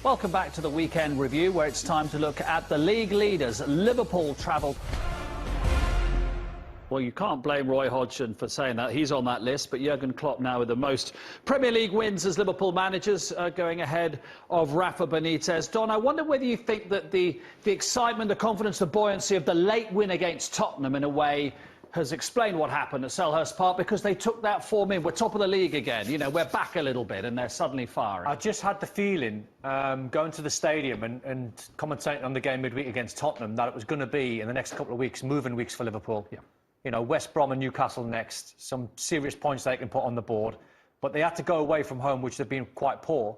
Welcome back to the Weekend Review, where it's time to look at the league leaders. Liverpool travel. Well, you can't blame Roy Hodgson for saying that. He's on that list, but Jurgen Klopp now with the most Premier League wins as Liverpool managers, going ahead of Rafa Benitez. Don, I wonder whether you think that the excitement, the confidence, the buoyancy of the late win against Tottenham, in a way, has explained what happened at Selhurst Park, because they took that form in. We're top of the league again. You know, we're back a little bit, and they're suddenly firing. I just had the feeling, going to the stadium and commentating on the game midweek against Tottenham, that it was going to be, in the next couple of weeks, moving weeks for Liverpool. Yeah. You know, West Brom and Newcastle next, some serious points they can put on the board. But they had to go away from home, which they've been quite poor.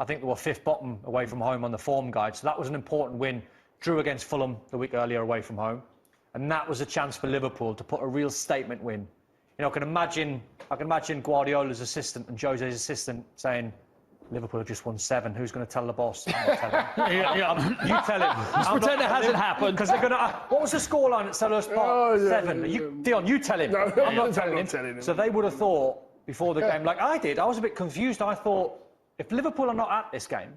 I think they were fifth bottom away from home on the form guide, so that was an important win. Drew against Fulham the week earlier away from home. And that was a chance for Liverpool to put a real statement win. You know, I can imagine Guardiola's assistant and Jose's assistant saying, Liverpool have just won 7. Who's going to tell the boss? I'm not telling him. You tell him. Just pretend it hasn't happened. Because they're going to... what was the scoreline at Selhurst Park? 7. Dion, you tell him. No, I'm not telling him. So they would have thought, before the game, like I did, I was a bit confused. I thought, if Liverpool are not at this game,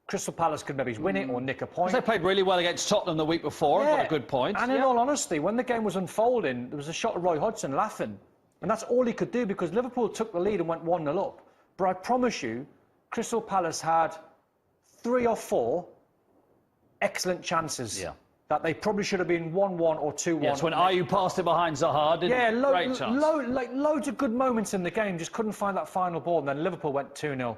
Crystal Palace could maybe win it or nick a point. They played really well against Tottenham the week before, and got a good point. And in all honesty, when the game was unfolding, there was a shot of Roy Hodgson laughing. And that's all he could do, because Liverpool took the lead and went 1-0 up. But I promise you, Crystal Palace had 3 or 4 excellent chances that they probably should have been 1-1 or 2-1. Yes, when Ayew passed it behind Zaha, great chance. Loads of good moments in the game, just couldn't find that final ball. And then Liverpool went 2-0.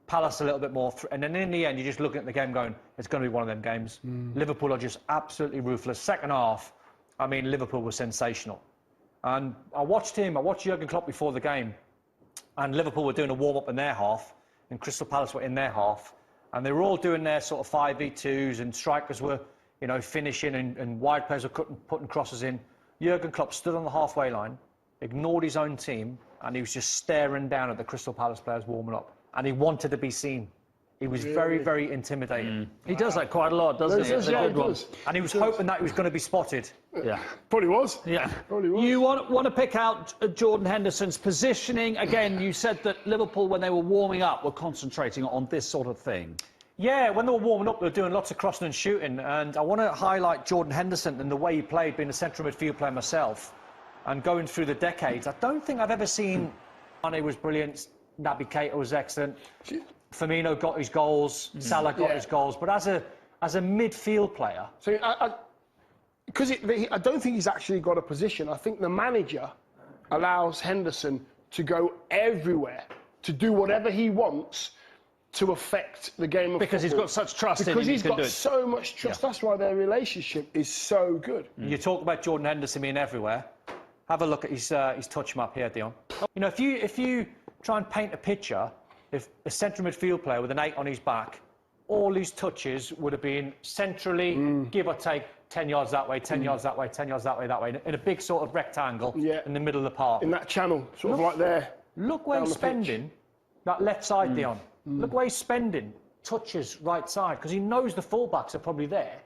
Palace a little bit more, and then in the end, you're just looking at the game going, it's going to be one of them games. Liverpool are just absolutely ruthless. Second half, I mean, Liverpool was sensational. And I watched Jurgen Klopp before the game, and Liverpool were doing a warm-up in their half, and Crystal Palace were in their half, and they were all doing their sort of 5v2s, and strikers were, you know, finishing, and wide players were putting crosses in. Jurgen Klopp stood on the halfway line, ignored his own team, and he was just staring down at the Crystal Palace players warming up. And he wanted to be seen. He was very, very intimidating. He does that quite a lot, doesn't he? It's a good one. And he was hoping that he was going to be spotted. Yeah. Probably was. Yeah. Probably was. You want to pick out Jordan Henderson's positioning. Again, you said that Liverpool, when they were warming up, were concentrating on this sort of thing. Yeah, when they were warming up, they were doing lots of crossing and shooting. And I want to highlight Jordan Henderson and the way he played, being a central midfield player myself. And going through the decades, I don't think I've ever seen... Mane was brilliant. Naby Keita was excellent. Firmino got his goals. Salah got his goals. But as a midfield player... So, because I don't think he's actually got a position. I think the manager allows Henderson to go everywhere, to do whatever he wants to affect the game of because football. He's got such trust in him. Because he's got so much trust. That's why their relationship is so good. You talk about Jordan Henderson being everywhere. Have a look at his touch map here, Dion. You know, if you try and paint a picture, if a central midfield player with an 8 on his back, all his touches would have been centrally, give or take 10 yards that way, 10 yards that way, 10 yards that way, in a big sort of rectangle in the middle of the park. In that channel, sort of like there. Look where he's spending that left side, Dion. Look where he's spending touches right side, because he knows the fullbacks are probably there.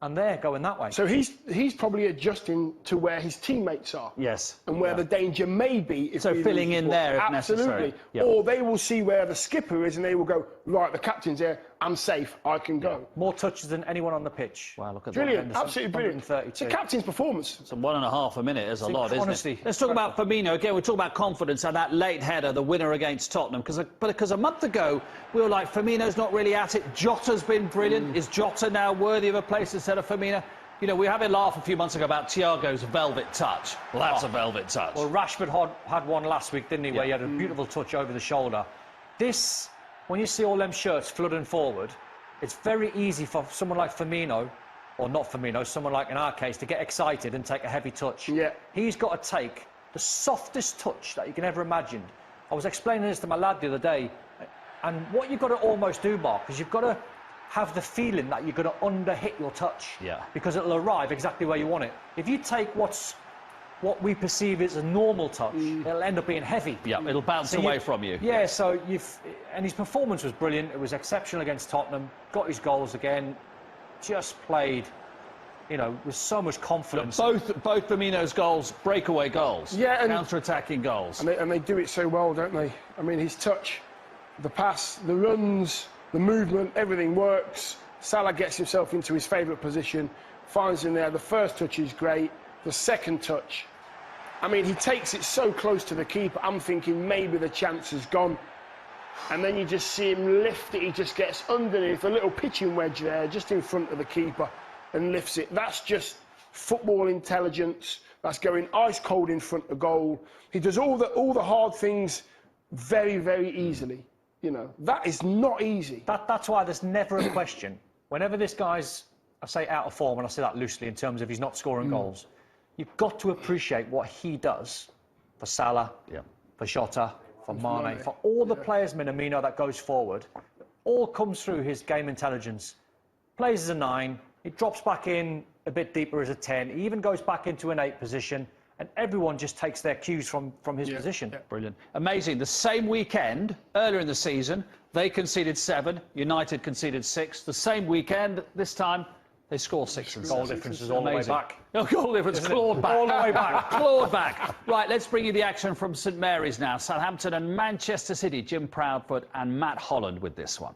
And they're going that way. So he's probably adjusting to where his teammates are. Yes. And where the danger may be. So filling in there if necessary. Absolutely. Or they will see where the skipper is and they will go, right, the captain's here, I'm safe, I can go. More touches than anyone on the pitch. Wow, look at brilliant, that. absolutely brilliant. It's a captain's performance. It's 1.5 a minute is a lot, honestly, isn't it? Let's talk about Firmino. Again, we're talking about confidence and that late header, the winner against Tottenham. Because a month ago, we were like, Firmino's not really at it. Jota's been brilliant. Is Jota now worthy of a place instead of Firmino? You know, we had a laugh a few months ago about Thiago's velvet touch. Well, that's a velvet touch. Well, Rashford had one last week, didn't he, where he had a beautiful touch over the shoulder. This, when you see all them shirts flooding forward, it's very easy for someone like Firmino, or not Firmino, someone like, in our case, to get excited and take a heavy touch. Yeah. He's got to take the softest touch that you can ever imagine. I was explaining this to my lad the other day, and what you've got to almost do, Mark, is you've got to have the feeling that you're going to under-hit your touch. Yeah. Because it'll arrive exactly where you want it. If you take what we perceive as a normal touch, it'll end up being heavy. Yeah, it'll bounce away from you. Yeah, so and his performance was brilliant. It was exceptional against Tottenham. Got his goals again. Just played, you know, with so much confidence. Both Firmino's goals, breakaway goals. Yeah, and counter-attacking goals. And they do it so well, don't they? I mean, his touch, the pass, the runs, the movement, everything works. Salah gets himself into his favourite position, finds him there. The first touch is great. The second touch, I mean, he takes it so close to the keeper. I'm thinking maybe the chance is gone. And then you just see him lift it. He just gets underneath a little pitching wedge there, just in front of the keeper, and lifts it. That's just football intelligence. That's going ice cold in front of goal. He does all the hard things very, very easily. You know, that is not easy. That's why there's never a question. Whenever this guy's, I say out of form, and I say that loosely in terms of he's not scoring goals, you've got to appreciate what he does for Salah, for Jota, for Mane, for all the players, Minamino, that goes forward. All comes through his game intelligence. Plays as a 9, he drops back in a bit deeper as a 10, he even goes back into an 8 position, and everyone just takes their cues from his position. Yeah. Brilliant. Amazing. The same weekend, earlier in the season, they conceded 7, United conceded 6. The same weekend, this time, they score 6 and 7. Goal difference is all the way back. No, goal difference, clawed back. All the way back. Clawed back. Right, let's bring you the action from St Mary's now. Southampton and Manchester City. Jim Proudfoot and Matt Holland with this one.